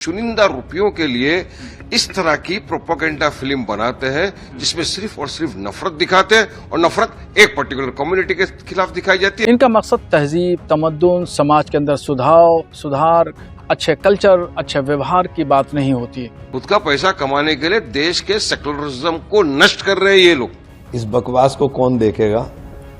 चुनिंदा रुपयों के लिए इस तरह की प्रोपेगेंडा फिल्म बनाते हैं जिसमें सिर्फ और सिर्फ नफरत दिखाते हैं और नफरत एक पर्टिकुलर कम्युनिटी के खिलाफ दिखाई जाती है। इनका मकसद तहजीब, तमद्दुन, समाज के अंदर सुधार, अच्छे कल्चर, अच्छे व्यवहार की बात नहीं होती है। खुद का पैसा कमाने के लिए देश के सेक्युलरिज्म को नष्ट कर रहे हैं ये लोग। इस बकवास को कौन देखेगा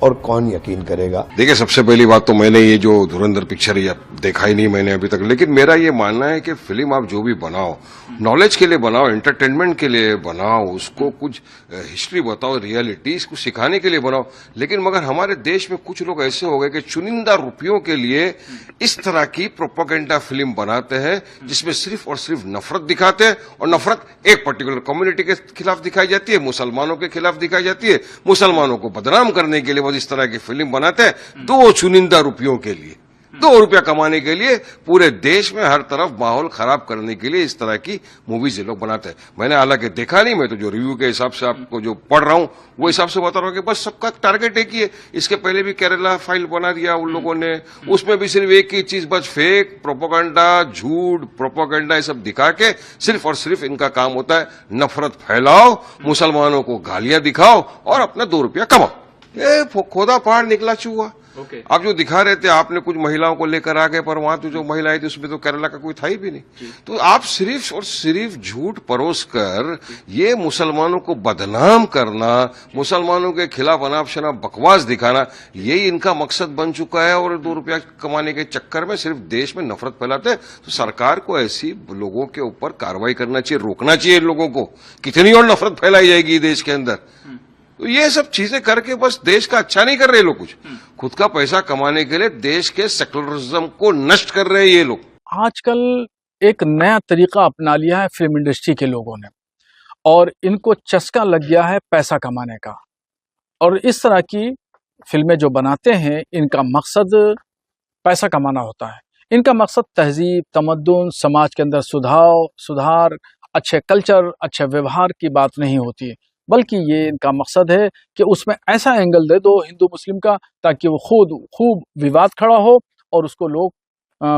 और कौन यकीन करेगा? देखिए, सबसे पहली बात तो मैंने ये जो धुरंधर पिक्चर ये देखा ही नहीं मैंने अभी तक, लेकिन मेरा ये मानना है कि फिल्म आप जो भी बनाओ, नॉलेज के लिए बनाओ, एंटरटेनमेंट के लिए बनाओ, उसको कुछ हिस्ट्री बताओ, रियलिटीज कुछ सिखाने के लिए बनाओ, लेकिन मगर हमारे देश में कुछ लोग ऐसे हो गए कि चुनिंदा रुपयों के लिए इस तरह की प्रोपेगेंडा फिल्म बनाते हैं जिसमें सिर्फ और सिर्फ नफरत दिखाते हैं और नफरत एक पर्टिकुलर कम्युनिटी के खिलाफ दिखाई जाती है, मुसलमानों के खिलाफ दिखाई जाती है। मुसलमानों को बदनाम करने के लिए इस तरह की फिल्म बनाते हैं, दो चुनिंदा रुपयों के लिए, 2 रुपया कमाने के लिए, पूरे देश में हर तरफ माहौल खराब करने के लिए इस तरह की मूवीज ये लोग बनाते हैं। मैंने हालांकि देखा नहीं, मैं तो जो रिव्यू के हिसाब से आपको जो पढ़ रहा हूं वो हिसाब से बता रहा हूं कि बस सबका टारगेट एक ही है। इसके पहले भी केरला फाइल बना दिया उन लोगों ने, उसमें भी सिर्फ एक ही चीज, बस फेक प्रोपेगेंडा, झूठ प्रोपेगेंडा ये सब दिखा के सिर्फ और सिर्फ इनका काम होता है नफरत फैलाओ, मुसलमानों को गालियां दिखाओ और अपना 2 रुपया कमाओ। ये खोदा पहाड़ निकला चूहा। आप जो दिखा रहे थे, आपने कुछ महिलाओं को लेकर आ गए, पर वहां तो जो महिलाएं थी उसमें तो केरला का कोई था ही भी नहीं। तो आप सिर्फ और सिर्फ झूठ परोस कर ये मुसलमानों को बदनाम करना, मुसलमानों के खिलाफ अनाप शनाप बकवास दिखाना, यही इनका मकसद बन चुका है। और 2 रुपया कमाने के चक्कर में सिर्फ देश में नफरत फैलाते हैं। तो सरकार को ऐसी लोगों के ऊपर कार्रवाई करना चाहिए, रोकना चाहिए इन लोगों को। कितनी और नफरत फैलाई जाएगी देश के अंदर। तो ये सब चीजें करके बस देश का अच्छा नहीं कर रहे लोग, कुछ खुद का पैसा कमाने के लिए देश के सेक्युलरिज्म को नष्ट कर रहे हैं ये लोग। आजकल एक नया तरीका अपना लिया है फिल्म इंडस्ट्री के लोगों ने, और इनको चस्का लग गया है पैसा कमाने का। और इस तरह की फिल्में जो बनाते हैं, इनका मकसद पैसा कमाना होता है। इनका मकसद तहजीब, तमद्दुन, समाज के अंदर सुधार, अच्छे कल्चर, अच्छे व्यवहार की बात नहीं होती है, बल्कि ये इनका मकसद है कि उसमें ऐसा एंगल दे दो हिंदू मुस्लिम का, ताकि वो खूब विवाद खड़ा हो और उसको लोग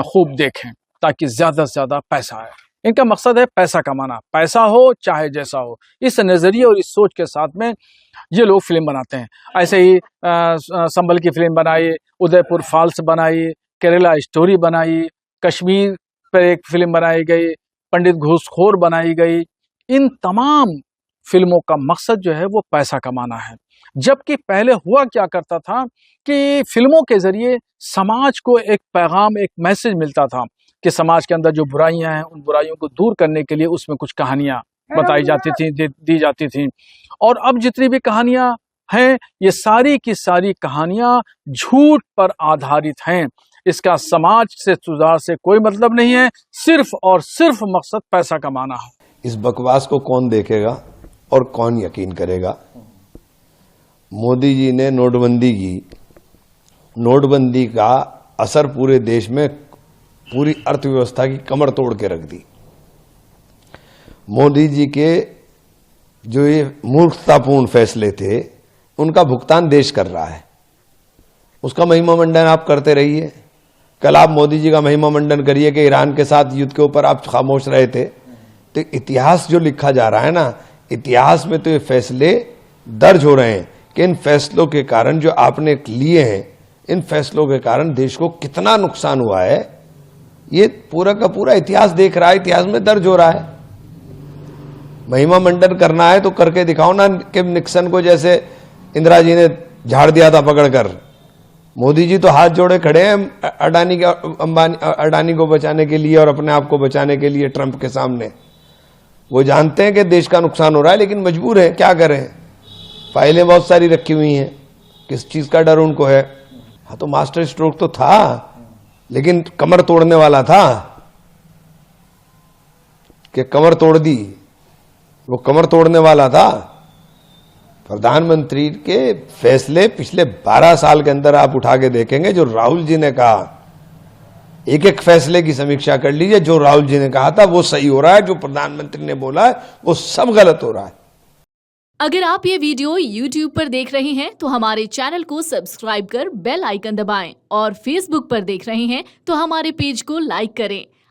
खूब देखें, ताकि ज्यादा से ज्यादा पैसा आए। इनका मकसद है पैसा कमाना, पैसा हो चाहे जैसा हो। इस नजरिए और इस सोच के साथ में ये लोग फिल्म बनाते हैं। ऐसे ही संभल की फिल्म बनाई, उदयपुर फॉल्स बनाई, केरला स्टोरी बनाई, कश्मीर पर एक फिल्म बनाई गई, पंडित घूसखोर बनाई गई। इन तमाम फिल्मों का मकसद जो है वो पैसा कमाना है। जबकि पहले हुआ क्या करता था कि फिल्मों के जरिए समाज को एक पैगाम, एक मैसेज मिलता था कि समाज के अंदर जो बुराइयां हैं, उन बुराइयों को दूर करने के लिए उसमें कुछ कहानियां बताई जाती थी, दी जाती थी। और अब जितनी भी कहानियां हैं, ये सारी की सारी कहानियां झूठ पर आधारित हैं। इसका समाज से सुधार से कोई मतलब नहीं है, सिर्फ और सिर्फ मकसद पैसा कमाना है। इस बकवास को कौन देखेगा और कौन यकीन करेगा? मोदी जी ने नोटबंदी की, नोटबंदी का असर पूरे देश में, पूरी अर्थव्यवस्था की कमर तोड़ के रख दी। मोदी जी के जो ये मूर्खतापूर्ण फैसले थे, उनका भुगतान देश कर रहा है। उसका महिमा मंडन आप करते रहिए। कल आप मोदी जी का महिमा मंडन करिए कि ईरान के साथ युद्ध के ऊपर आप खामोश रहे थे। तो इतिहास जो लिखा जा रहा है ना, इतिहास में तो ये फैसले दर्ज हो रहे हैं कि इन फैसलों के कारण जो आपने लिए हैं, इन फैसलों के कारण देश को कितना नुकसान हुआ है, ये पूरा का पूरा इतिहास देख रहा है, इतिहास में दर्ज हो रहा है। महिमा मंडन करना है तो करके दिखाओ ना, कि निक्सन को जैसे इंदिरा जी ने झाड़ दिया था पकड़कर। मोदी जी तो हाथ जोड़े खड़े हैं अडानी को बचाने के लिए और अपने आप को बचाने के लिए ट्रंप के सामने। वो जानते हैं कि देश का नुकसान हो रहा है, लेकिन मजबूर है, क्या करें। फाइलें बहुत सारी रखी हुई हैं, किस चीज का डर उनको है। हाँ, तो मास्टर स्ट्रोक तो था, लेकिन कमर तोड़ने वाला था कि कमर तोड़ दी, वो कमर तोड़ने वाला था। प्रधानमंत्री के फैसले पिछले 12 साल के अंदर आप उठा के देखेंगे, जो राहुल जी ने कहा, एक एक फैसले की समीक्षा कर लीजिए। जो राहुल जी ने कहा था वो सही हो रहा है, जो प्रधानमंत्री ने बोला है वो सब गलत हो रहा है। अगर आप ये वीडियो YouTube पर देख रहे हैं तो हमारे चैनल को सब्सक्राइब कर बेल आइकन दबाएं, और Facebook पर देख रहे हैं तो हमारे पेज को लाइक करें।